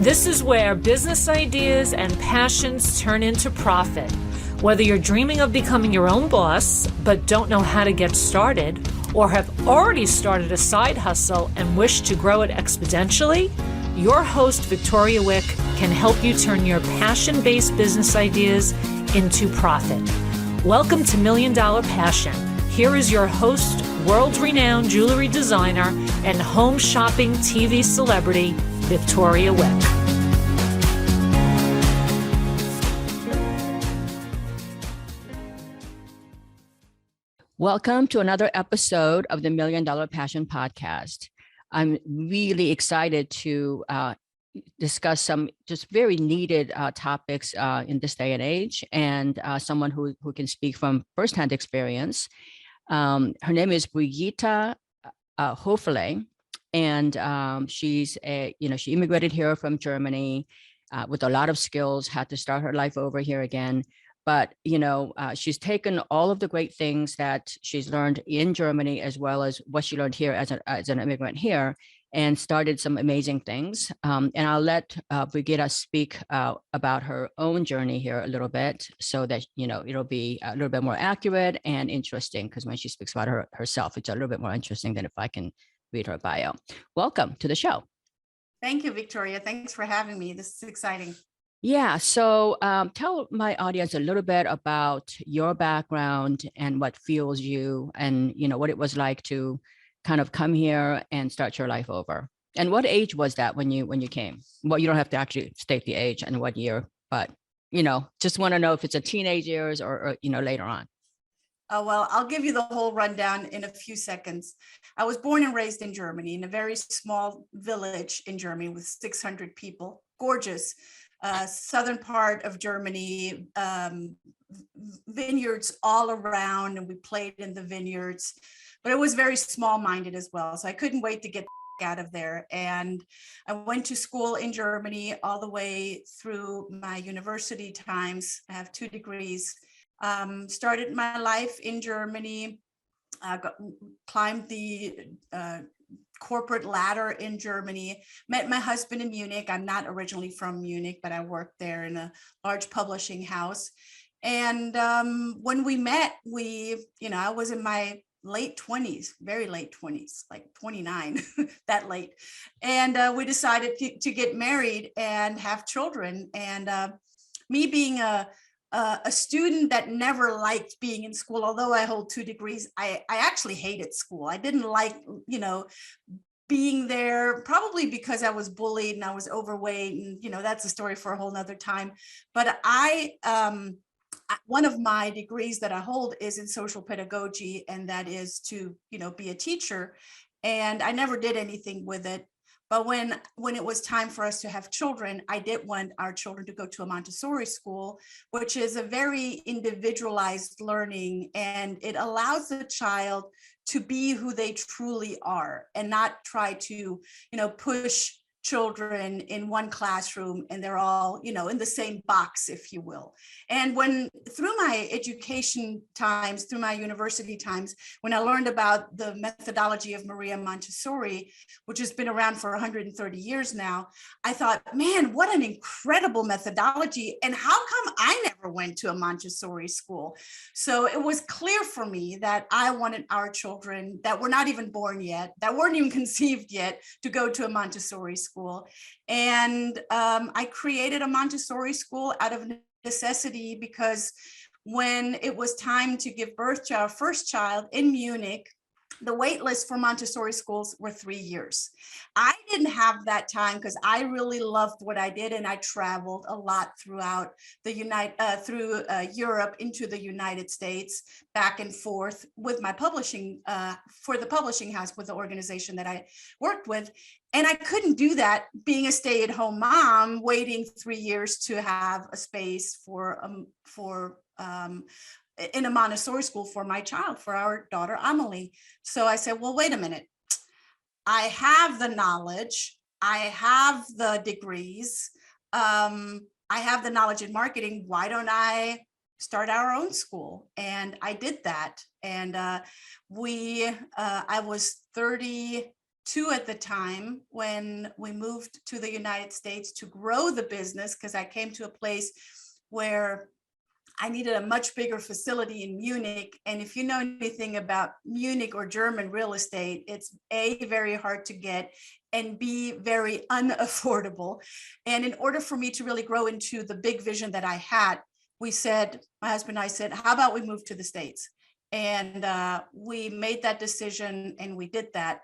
This is where business ideas and passions turn into profit. Whether you're dreaming of becoming your own boss but don't know how to get started, or have already started a side hustle and wish to grow it exponentially, your host, Victoria Wieck, can help you turn your passion-based business ideas into profit. Welcome to Million Dollar Passion. Here is your host, world-renowned jewelry designer and home shopping TV celebrity, Victoria Wieck. Welcome to another episode of the Million Dollar Passion Podcast. I'm really excited to discuss some just very needed topics in this day and age, and someone who can speak from firsthand experience. Her name is Brigitta Hoeferle, and she immigrated here from Germany with a lot of skills, had to start her life over here again. But, she's taken all of the great things that she's learned in Germany, as well as what she learned here as an immigrant here, and started some amazing things. And I'll let Brigitta speak about her own journey here a little bit, so that, it'll be a little bit more accurate and interesting, because when she speaks about herself, it's a little bit more interesting than if I can read her bio. Welcome to the show. Thank you, Victoria. Thanks for having me. This is exciting. Yeah. So tell my audience a little bit about your background and what fuels you, and, what it was like to kind of come here and start your life over. And what age was that when you came? Well, you don't have to actually state the age and what year, but, just want to know if it's a teenage years or later on. Oh, well, I'll give you the whole rundown in a few seconds. I was born and raised in Germany, in a very small village in Germany with 600 people. Gorgeous. Southern part of Germany, vineyards all around, and we played in the vineyards, but it was very small-minded as well. So I couldn't wait to get out of there. And I went to school in Germany all the way through my university times. I have 2 degrees. Started my life in Germany, climbed the corporate ladder in Germany, met my husband in Munich. I'm not originally from Munich, but I worked there in a large publishing house. And when we met, I was in my late 20s, very late 20s, like 29, that late. And we decided to get married and have children. And me being a student that never liked being in school, although I hold 2 degrees, I actually hated school. I didn't like, being there, probably because I was bullied and I was overweight, and, that's a story for a whole nother time. But one of my degrees that I hold is in social pedagogy, and that is to, be a teacher. And I never did anything with it. But when it was time for us to have children, I did want our children to go to a Montessori school, which is a very individualized learning, and it allows the child to be who they truly are and not try to, push children in one classroom and they're all, in the same box, if you will. And through my education times, through my university times, when I learned about the methodology of Maria Montessori, which has been around for 130 years now, I thought, man, what an incredible methodology. And how come I never went to a Montessori school? So it was clear for me that I wanted our children that were not even born yet, that weren't even conceived yet, to go to a Montessori school. And I created a Montessori school out of necessity, because when it was time to give birth to our first child in Munich, the wait list for Montessori schools were 3 years. I didn't have that time because I really loved what I did, and I traveled a lot throughout the Europe into the United States, back and forth with my publishing for the publishing house, with the organization that I worked with. And I couldn't do that being a stay-at-home mom, waiting 3 years to have a space in a Montessori school for my child, for our daughter, Amelie. So I said, well, wait a minute. I have the knowledge. I have the degrees. I have the knowledge in marketing. Why don't I start our own school? And I did that. And I was 30 two at the time when we moved to the United States to grow the business, because I came to a place where I needed a much bigger facility in Munich. And if you know anything about Munich or German real estate, it's A, very hard to get, and B, very unaffordable. And in order for me to really grow into the big vision that I had, we said, my husband and I said, how about we move to the States? And we made that decision and we did that.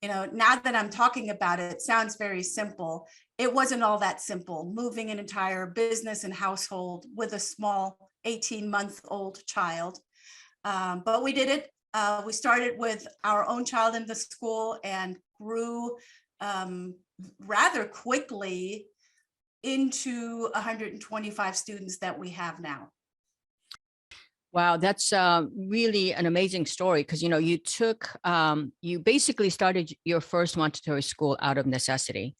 You know, now that I'm talking about it, it sounds very simple. It wasn't all that simple, moving an entire business and household with a small 18-month-old child. But we did it. We started with our own child in the school and grew rather quickly into 125 students that we have now. Wow, that's really an amazing story, because you took you basically started your first Montessori school out of necessity,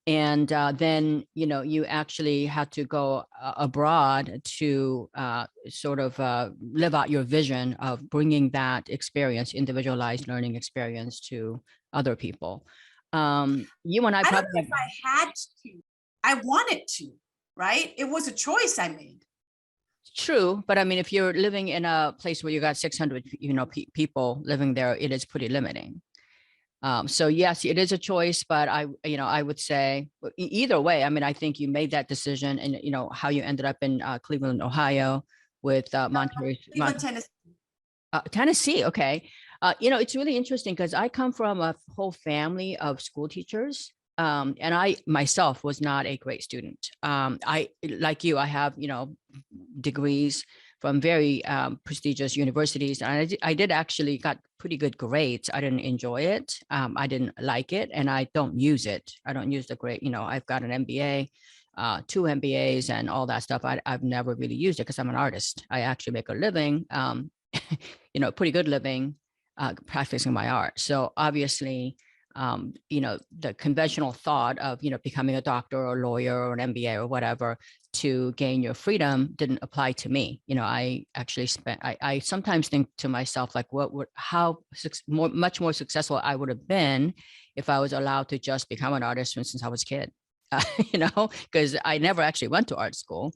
and then you actually had to go abroad to sort of live out your vision of bringing that experience, individualized learning experience, to other people. You and I don't probably know if I had to. I wanted to, right? It was a choice I made. True, but I mean, if you're living in a place where you got 600, people living there, it is pretty limiting. So yes, it is a choice, but I would say either way. I mean, I think you made that decision, and how you ended up in Cleveland, Ohio, with Montessori, Cleveland, Tennessee. Tennessee. Okay, it's really interesting because I come from a whole family of school teachers. And I myself was not a great student. I, like you, I have, degrees from very prestigious universities. And I did actually got pretty good grades. I didn't enjoy it. I didn't like it, and I don't use it. I don't use the grade. I've got an MBA, 2 MBAs and all that stuff. I've never really used it because I'm an artist. I actually make a living, pretty good living, practicing my art. So obviously, the conventional thought of, becoming a doctor or a lawyer or an MBA or whatever to gain your freedom didn't apply to me. I actually I sometimes think to myself, like, much more successful I would have been if I was allowed to just become an artist since I was a kid, because I never actually went to art school,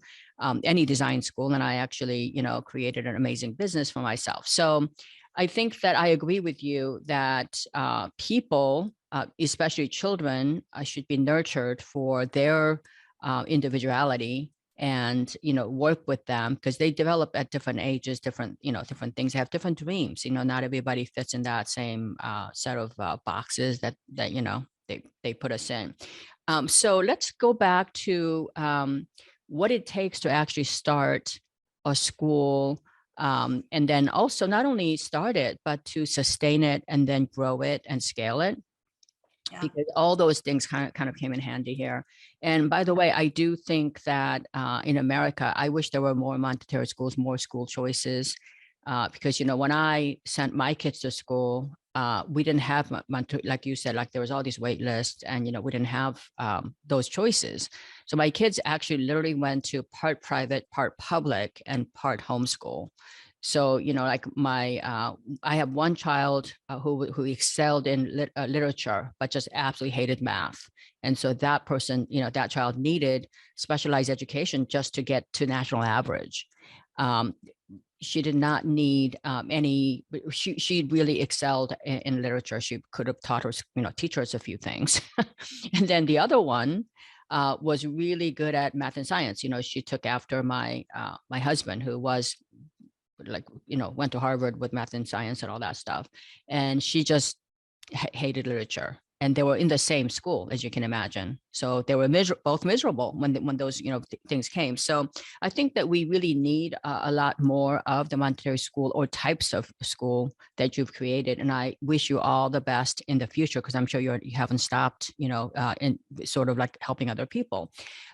any design school. And I actually, created an amazing business for myself. So I think that I agree with you that people, especially children, should be nurtured for their individuality, and work with them, because they develop at different ages, different things. They have different dreams. Not everybody fits in that same set of boxes that they put us in. So let's go back to what it takes to actually start a school. And then also not only start it, but to sustain it and then grow it and scale it. Yeah. Because all those things kind of came in handy here. And by the way, I do think that in America, I wish there were more Montessori schools, more school choices, because, when I sent my kids to school, we didn't have, like you said, like there was all these wait lists, and, we didn't have those choices. So my kids actually literally went to part private, part public, and part homeschool. So, like I have one child who excelled in literature, but just absolutely hated math. And so that person, that child needed specialized education just to get to national average. She did not need any, she really excelled in literature. She could have taught her, teach her a few things. And then the other one was really good at math and science. She took after my husband, who was went to Harvard with math and science and all that stuff. And she just hated literature. And they were in the same school, as you can imagine. So they were both miserable when those things came. So I think that we really need a lot more of the Montessori school, or types of school that you've created. And I wish you all the best in the future, because I'm sure you haven't stopped, in sort of like helping other people.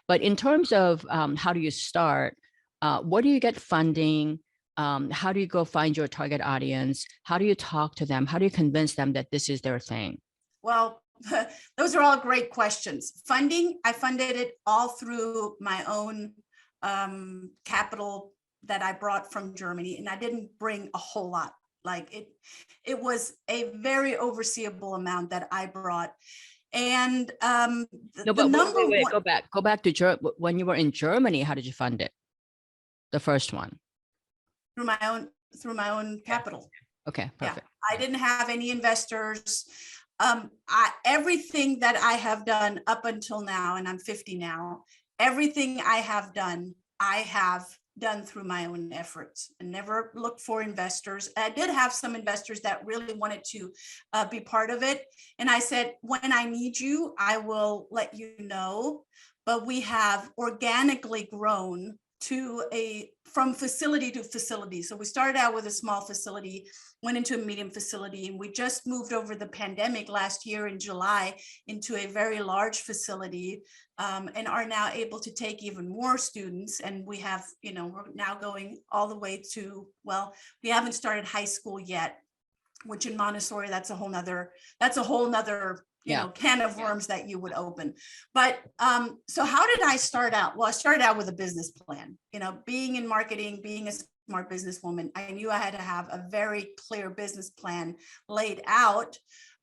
But in terms of how do you start, where do you get funding? How do you go find your target audience? How do you talk to them? How do you convince them that this is their thing? Well, those are all great questions. Funding, I funded it all through my own capital that I brought from Germany, and I didn't bring a whole lot Like it was a very overseeable amount that I brought. And No, the but number wait, one, go back to when you were in Germany. How did you fund it? The first one. through my own capital. Okay, perfect. I didn't have any investors. Everything that I have done up until now, and I'm 50 now, everything I have done through my own efforts and never looked for investors. I did have some investors that really wanted to be part of it. And I said, when I need you, I will let you know. But we have organically grown from facility to facility. So we started out with a small facility, went into a medium facility, and we just moved over the pandemic last year in July into a very large facility, and are now able to take even more students. And we have, we're now going all the way to, well, we haven't started high school yet, which in Montessori, that's a whole nother can of worms that you would open. But so how did I start out? Well, I started out with a business plan. Being in marketing, being a smart businesswoman, I knew I had to have a very clear business plan laid out.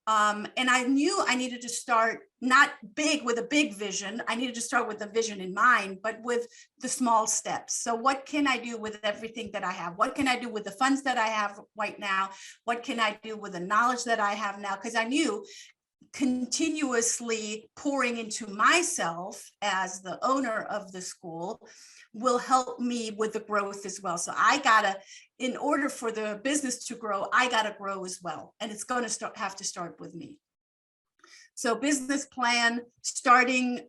And I knew I needed to start not big with a big vision. I needed to start with a vision in mind, but with the small steps. So what can I do with everything that I have? What can I do with the funds that I have right now? What can I do with the knowledge that I have now? Because I knew continuously pouring into myself as the owner of the school will help me with the growth as well. So in order for the business to grow, I got to grow as well. And it's going to have to start with me. So business plan, starting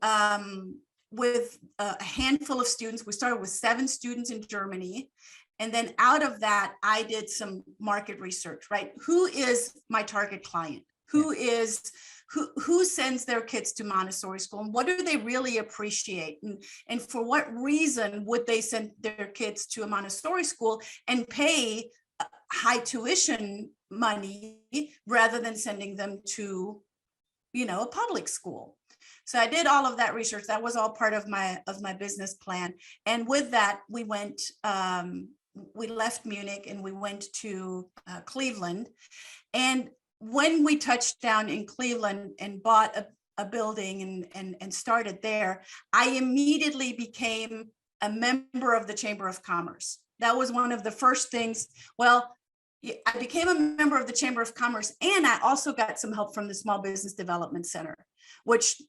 with a handful of students. We started with 7 students in Germany. And then out of that, I did some market research, right? Who is my target client? Who sends their kids to Montessori school, and what do they really appreciate, and for what reason would they send their kids to a Montessori school and pay high tuition money rather than sending them to a public school? So I did all of that research. That was all part of my business plan. And with that, we left Munich and we went to Cleveland. And when we touched down in Cleveland and bought a building and started there, I immediately became a member of the Chamber of Commerce. That was one of the first things. Well, I became a member of the Chamber of Commerce, and I also got some help from the Small Business Development Center, which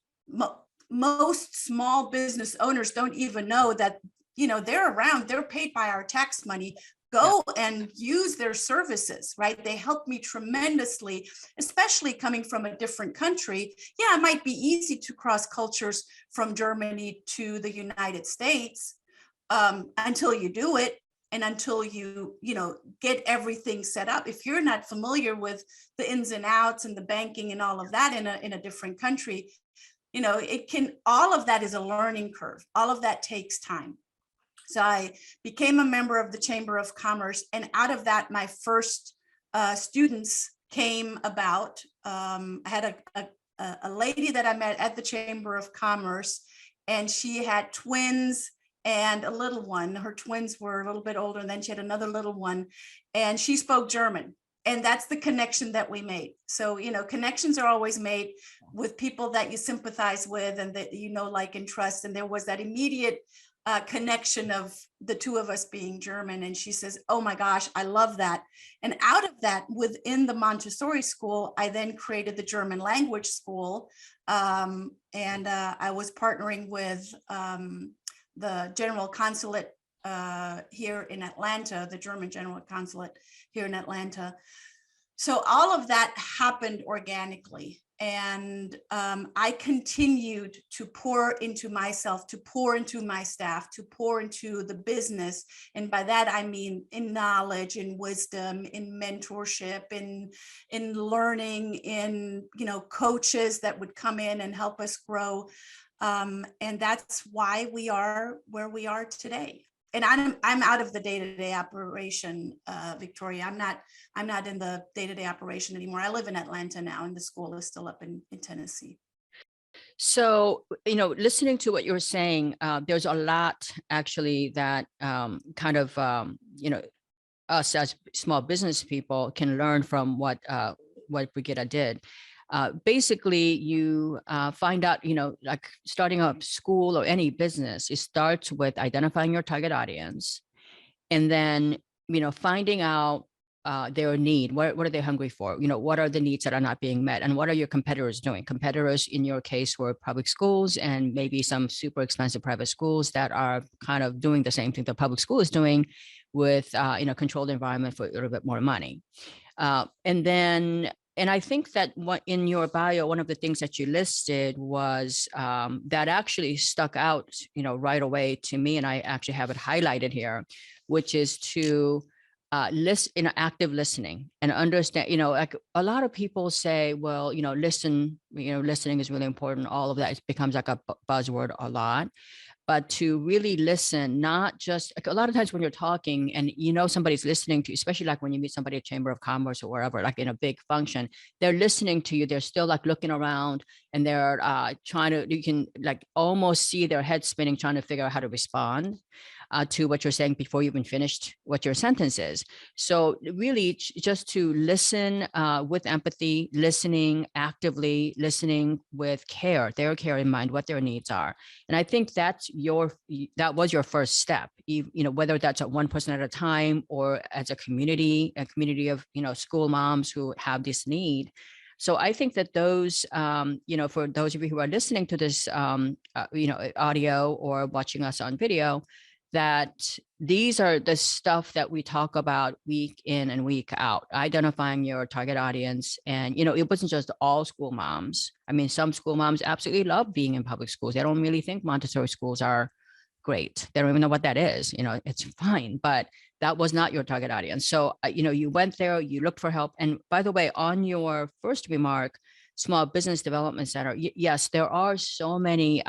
most small business owners don't even know that, they're around, they're paid by our tax money. Go and use their services, right? They helped me tremendously, especially coming from a different country. Yeah, it might be easy to cross cultures from Germany to the United States until you do it and until you get everything set up. If you're not familiar with the ins and outs and the banking and all of that in a different country, all of that is a learning curve. All of that takes time. So I became a member of the Chamber of Commerce, and out of that, my first students came about. I had a lady that I met at the Chamber of Commerce, and she had twins and a little one. Her twins were a little bit older, and then she had another little one, and she spoke German. And that's the connection that we made. So, connections are always made with people that you sympathize with and that like, and trust. And there was that immediate connection of the two of us being German. And she says, oh my gosh, I love that. And out of that, within the Montessori school, I then created the German language school. And I was partnering with the General Consulate here in Atlanta, the German General Consulate here in Atlanta. So all of that happened organically. And I continued to pour into myself, to pour into my staff, to pour into the business. And by that, I mean in knowledge, in wisdom, in mentorship, in learning, in, coaches that would come in and help us grow. And that's why we are where we are today. And I'm out of the day-to-day operation, Victoria. I'm not in the day-to-day operation anymore. I live in Atlanta now, and the school is still up in Tennessee. So, listening to what you're saying, there's a lot actually that kind of, us as small business people can learn from what Brigitta did. Basically, you find out, like starting a school or any business, it starts with identifying your target audience, and then, finding out their need. What are they hungry for? What are the needs that are not being met, and what are your competitors doing? Competitors in your case were public schools and maybe some super expensive private schools that are kind of doing the same thing the public school is doing with controlled environment for a little bit more money. And I think that what in your bio, one of the things that you listed was that actually stuck out, right away to me, and I actually have it highlighted here, which is to listen, active listening and understand. Like a lot of people say, well, listening is really important. All of that, it becomes like a buzzword a lot. But to really listen, not just like a lot of times when you're talking and somebody's listening to you, especially like when you meet somebody at Chamber of Commerce or wherever, like in a big function, they're listening to you. They're still like looking around and they're you can like almost see their head spinning, trying to figure out how to respond to what you're saying before you even finished what your sentence is. So really just to listen with empathy, listening actively, listening with care, their care in mind, what their needs are. And I think that was your first step, whether that's at one person at a time or as a community of, school moms who have this need. So I think that those, for those of you who are listening to this, audio or watching us on video, that these are the stuff that we talk about week in and week out, identifying your target audience. And, it wasn't just all school moms. I mean, some school moms absolutely love being in public schools. They don't really think Montessori schools are great. They don't even know what that is. It's fine, but that was not your target audience. So, you went there, you looked for help. And by the way, on your first remark, Small Business Development Center, yes, there are so many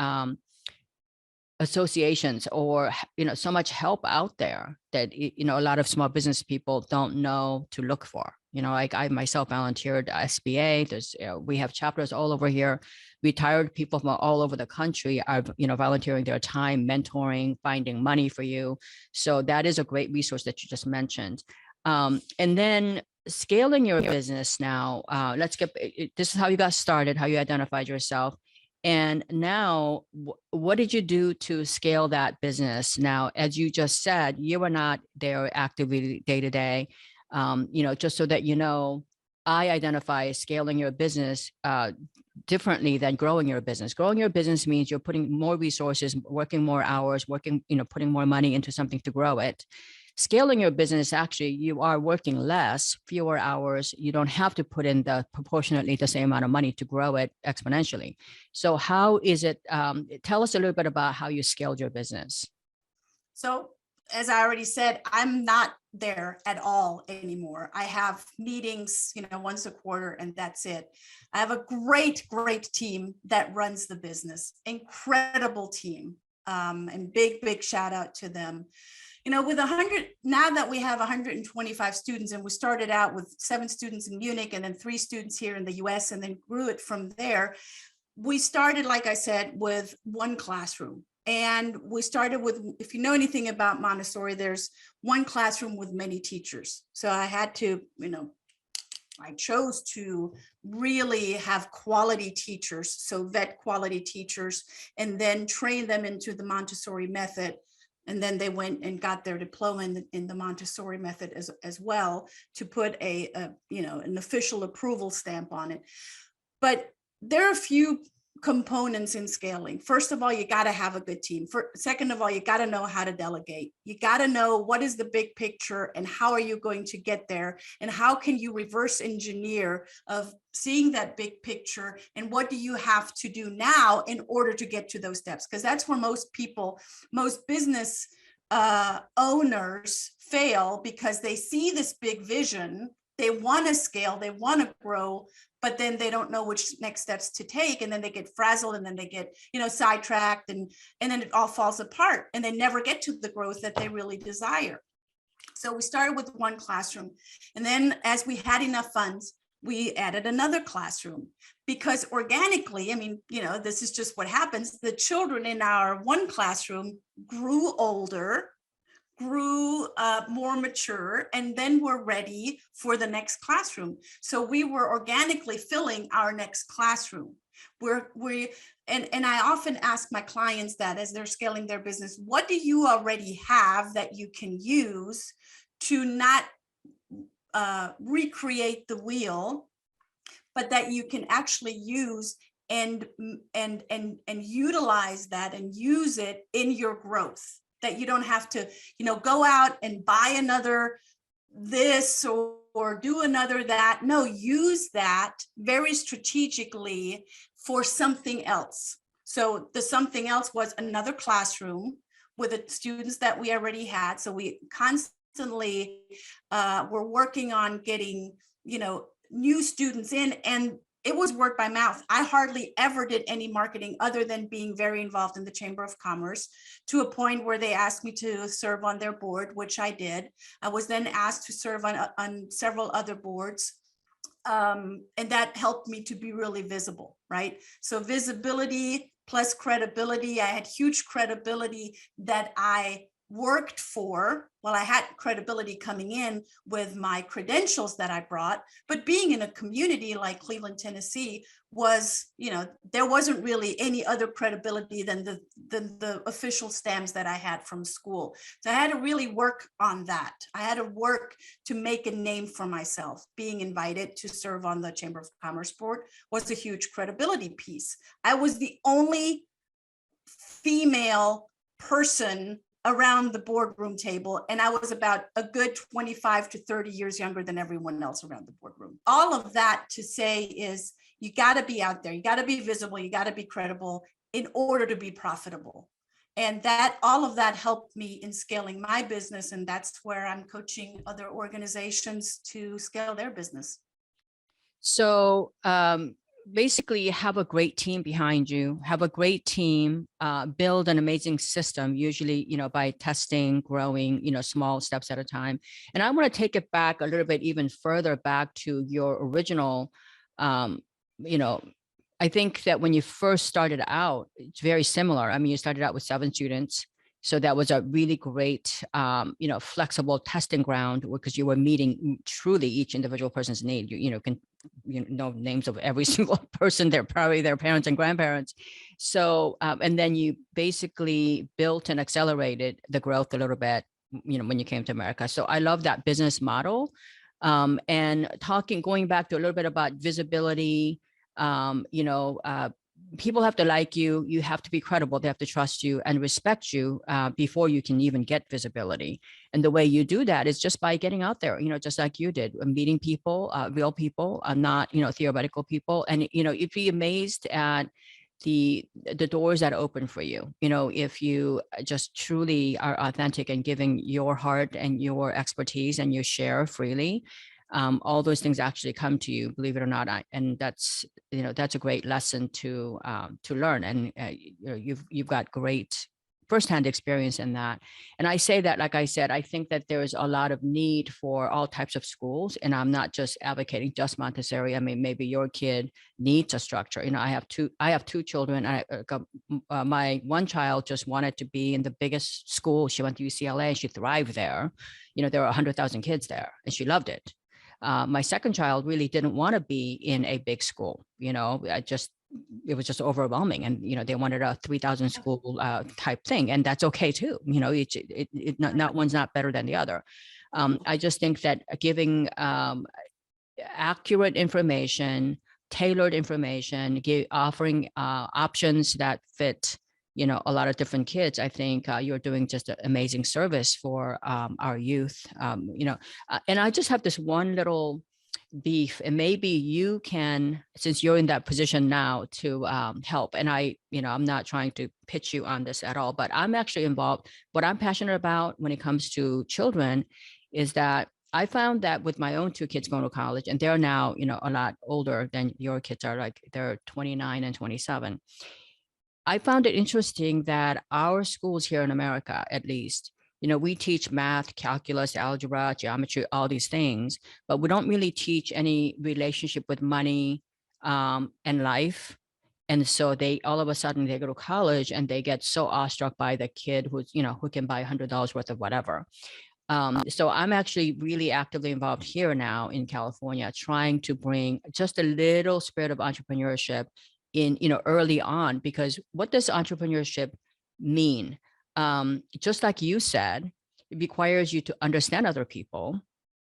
associations or so much help out there that a lot of small business people don't know to look for. Like I myself volunteered at SBA. There's we have chapters all over here. Retired people from all over the country are volunteering their time, mentoring, finding money for you. So that is a great resource that you just mentioned. And then scaling your business now. This is how you got started, how you identified yourself. And now, what did you do to scale that business? Now, as you just said, you were not there actively day to day. Just so that I identify scaling your business differently than growing your business. Growing your business means you're putting more resources, working more hours, putting more money into something to grow it. Scaling your business, actually, you are working less, fewer hours. You don't have to put in proportionately the same amount of money to grow it exponentially. So how is it? Tell us a little bit about how you scaled your business. So as I already said, I'm not there at all anymore. I have meetings, once a quarter, and that's it. I have a great team that runs the business, incredible team, and big shout out to them. With 100, now that we have 125 students, and we started out with 7 students in Munich and then 3 students here in the US, and then grew it from there. We started, like I said, with 1 classroom. And we started with, if you know anything about Montessori, there's 1 classroom with many teachers. So I had to, I chose to really have quality teachers, so vet quality teachers, and then train them into the Montessori method. And then they went and got their diploma in the Montessori method as well, to put an official approval stamp on it. But there are a few components in scaling. First of all, you got to have a good team. Second of all, you got to know how to delegate. You got to know what is the big picture and how are you going to get there, and how can you reverse engineer of seeing that big picture, and what do you have to do now in order to get to those steps? Because that's where most business owners fail, because they see this big vision, they want to scale, they want to grow, but then they don't know which next steps to take, and then they get frazzled, and then they get sidetracked, and then it all falls apart, and they never get to the growth that they really desire. So we started with 1 classroom, and then as we had enough funds, we added another classroom, because organically, this is just what happens. The children in our 1 classroom grew older, grew more mature, and then we're ready for the next classroom. So we were organically filling our next classroom. And I often ask my clients that as they're scaling their business, what do you already have that you can use to not recreate the wheel, but that you can actually use and utilize that and use it in your growth, that you don't have to, go out and buy another this or do another that. No, use that very strategically for something else. So the something else was another classroom with the students that we already had. So we constantly were working on getting, new students in, and it was word by mouth. I hardly ever did any marketing other than being very involved in the Chamber of Commerce, to a point where they asked me to serve on their board, which I did. I was then asked to serve on several other boards. And that helped me to be really visible, right? So visibility plus credibility. I had huge credibility that I worked for. Well, I had credibility coming in with my credentials that I brought, but being in a community like Cleveland, Tennessee was, there wasn't really any other credibility than the official stamps that I had from school. So I had to really work on that. I had to work to make a name for myself. Being invited to serve on the Chamber of Commerce board was a huge credibility piece. I was the only female person around the boardroom table, and I was about a good 25 to 30 years younger than everyone else around the boardroom. All of that to say is, you got to be out there, you got to be visible, you got to be credible in order to be profitable. And that, all of that helped me in scaling my business, and that's where I'm coaching other organizations to scale their business. So basically, have a great team behind you, have a great team, build an amazing system, usually, by testing, growing, small steps at a time. And I want to take it back a little bit, even further back to your original, I think that when you first started out, it's very similar. I mean, you started out with 7 students. So that was a really great, flexible testing ground, because you were meeting truly each individual person's need. You can know names of every single person, probably their parents and grandparents. So, and then you basically built and accelerated the growth a little bit, when you came to America. So I love that business model. And going back to a little bit about visibility, people have to like you. You have to be credible. They have to trust you and respect you before you can even get visibility. And the way you do that is just by getting out there, just like you did, meeting people, real people, not, theoretical people. And, you'd be amazed at the doors that open for you. If you just truly are authentic and giving your heart and your expertise, and you share freely, all those things actually come to you, believe it or not. And that's, that's a great lesson to learn. And you've got great firsthand experience in that. And I say that, like I said, I think that there is a lot of need for all types of schools. And I'm not just advocating just Montessori. I mean, maybe your kid needs a structure. I have two children. My one child just wanted to be in the biggest school. She went to UCLA and she thrived there. There were 100,000 kids there and she loved it. My second child really didn't want to be in a big school. It was just overwhelming, and they wanted a 3,000 school type thing, and that's okay too. Not one's not better than the other. I just think that giving accurate information, tailored information, offering options that fit a lot of different kids, I think you're doing just an amazing service for our youth. And I just have this one little beef, and maybe you can, since you're in that position now, to help. And I'm not trying to pitch you on this at all, but I'm actually involved. What I'm passionate about when it comes to children is that I found that with my own 2 kids going to college, and they're now, a lot older than your kids are, like they're 29 and 27. I found it interesting that our schools here in America, at least, we teach math, calculus, algebra, geometry, all these things, but we don't really teach any relationship with money and life. And so they all of a sudden they go to college and they get so awestruck by the kid who's, who can buy $100 worth of whatever. So I'm actually really actively involved here now in California, trying to bring just a little spirit of entrepreneurship in, early on, because what does entrepreneurship mean? Just like you said, it requires you to understand other people,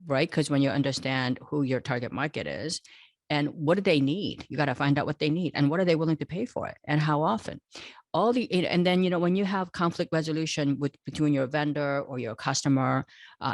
right? Because when you understand who your target market is and what do they need, you got to find out what they need and what are they willing to pay for it and how often. And then, when you have conflict resolution between your vendor or your customer,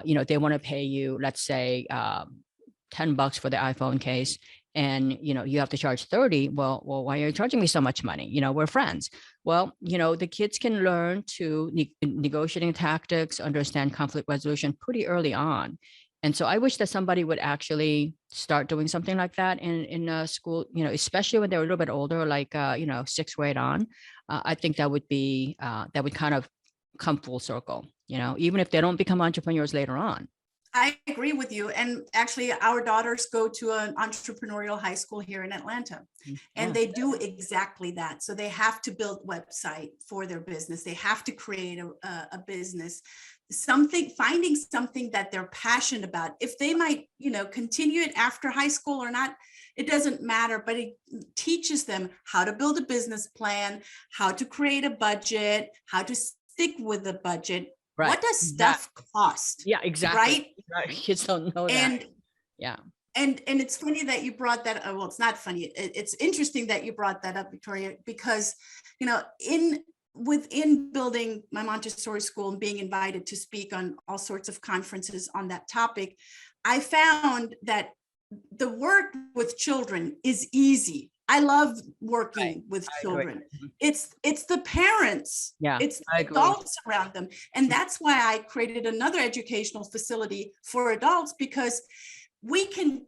they want to pay you, let's say, $10 for the iPhone case, and you have to charge 30. Well, why are you charging me so much money? We're friends. Well, the kids can learn to negotiating tactics, understand conflict resolution pretty early on. And so I wish that somebody would actually start doing something like that in school, especially when they're a little bit older, like, 6th grade on. I think that would kind of come full circle, even if they don't become entrepreneurs later on. I agree with you. And actually, our daughters go to an entrepreneurial high school here in Atlanta, and they do exactly that. So they have to build website for their business. They have to create a business, finding something that they're passionate about. If they might, continue it after high school or not, it doesn't matter, but it teaches them how to build a business plan, how to create a budget, how to stick with the budget. Right. What does stuff cost? Yeah, exactly. Right. Kids don't know that. Yeah. And it's funny that you brought that. Well, it's not funny. It's interesting that you brought that up, Victoria, because, within building my Montessori school and being invited to speak on all sorts of conferences on that topic, I found that the work with children is easy. I love working with children. It's the parents. Yeah, it's the adults around them. And that's why I created another educational facility for adults, because we can,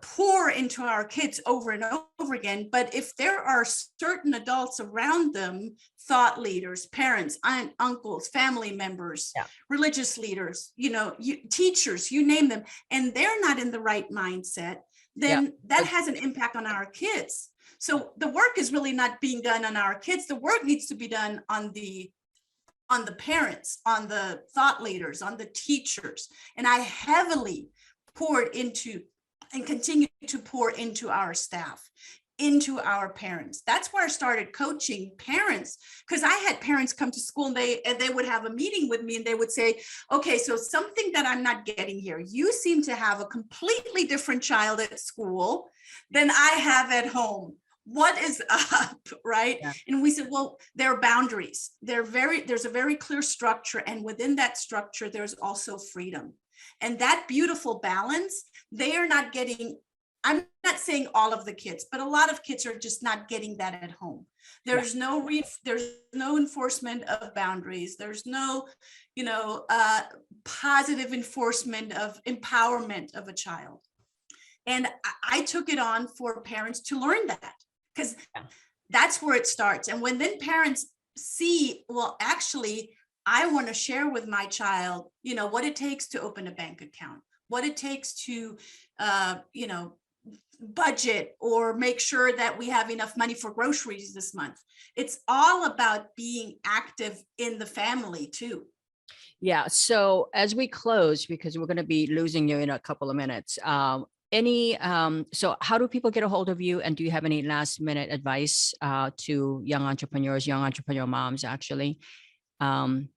pour into our kids over and over again. But if there are certain adults around them, thought leaders, parents, aunt, uncles, family members, religious leaders, teachers, you name them, and they're not in the right mindset, then that has an impact on our kids. So the work is really not being done on our kids. The work needs to be done on the parents, on the thought leaders, on the teachers. And I heavily poured into and continue to pour into our staff, into our parents. That's where I started coaching parents, because I had parents come to school and they would have a meeting with me and they would say, okay, so something that I'm not getting here. You seem to have a completely different child at school than I have at home. What is up, right? Yeah. And we said, well, there are boundaries. There's a very clear structure. And within that structure, there's also freedom. And that beautiful balance, they are not getting. I'm not saying all of the kids, but a lot of kids are just not getting that at home. There's no enforcement of boundaries. There's no, positive enforcement of empowerment of a child. And I took it on for parents to learn that, because that's where it starts. And when then parents see, well, actually, I want to share with my child, what it takes to open a bank account, what it takes to, budget or make sure that we have enough money for groceries this month. It's all about being active in the family too. Yeah. So as we close, because we're going to be losing you in a couple of minutes, so how do people get a hold of you? And do you have any last minute advice to young entrepreneur moms, actually, in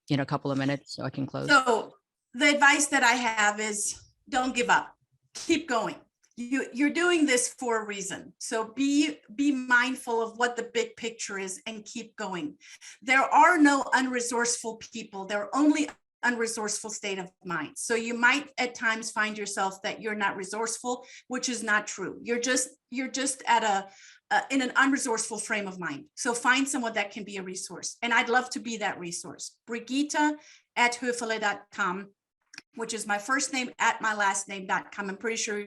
a couple of minutes so I can close? So the advice that I have is don't give up, keep going. You're doing this for a reason. So be mindful of what the big picture is and keep going. There are no unresourceful people. There are only unresourceful state of mind. So you might at times find yourself that you're not resourceful, which is not true. You're just at in an unresourceful frame of mind. So find someone that can be a resource. And I'd love to be that resource. Brigitta@Hoeferle.com, which is my first name at my last name.com. I'm pretty sure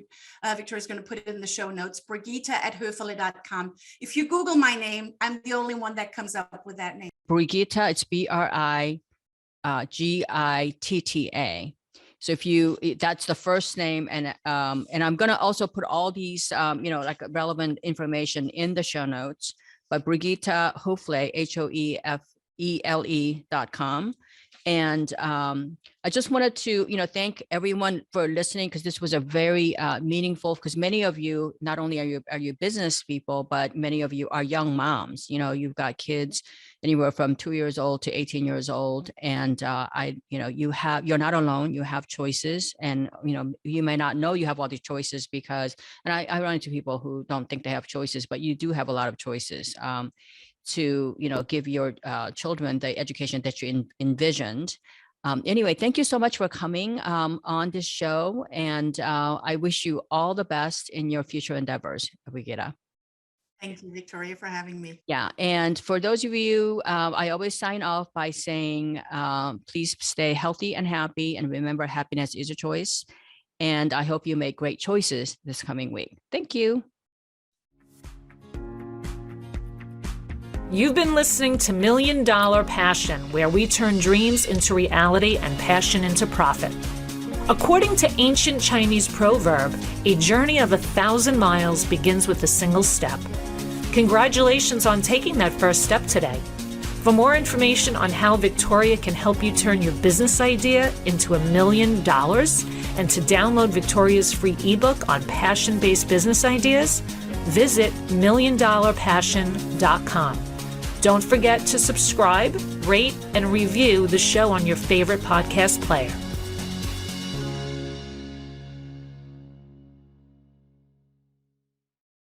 Victoria's going to put it in the show notes. Brigitta@Hoeferle.com. If you Google my name, I'm the only one that comes up with that name. Brigitta, it's Brigitta. So that's the first name, and I'm going to also put all these, like relevant information in the show notes. But Brigitta Hoeferle, HOEFELE.com. And I just wanted to, thank everyone for listening, because this was a very meaningful, because many of you, not only are you business people, but many of you are young moms. You've got kids anywhere from 2 years old to 18 years old. And you're not alone, you have choices. And, you may not know you have all these choices because, and I run into people who don't think they have choices, but you do have a lot of choices. To give your children the education that you envisioned. Anyway, thank you so much for coming on this show, and I wish you all the best in your future endeavors, Brigitta. Thank you, Victoria, for having me. Yeah, and for those of you, I always sign off by saying, please stay healthy and happy, and remember, happiness is a choice. And I hope you make great choices this coming week. Thank you. You've been listening to $1 Million Passion, where we turn dreams into reality and passion into profit. According to ancient Chinese proverb, a journey of 1,000 miles begins with a single step. Congratulations on taking that first step today. For more information on how Victoria can help you turn your business idea into $1 million, and to download Victoria's free ebook on passion-based business ideas, visit $1,000,000passion.com. Don't forget to subscribe, rate, and review the show on your favorite podcast player.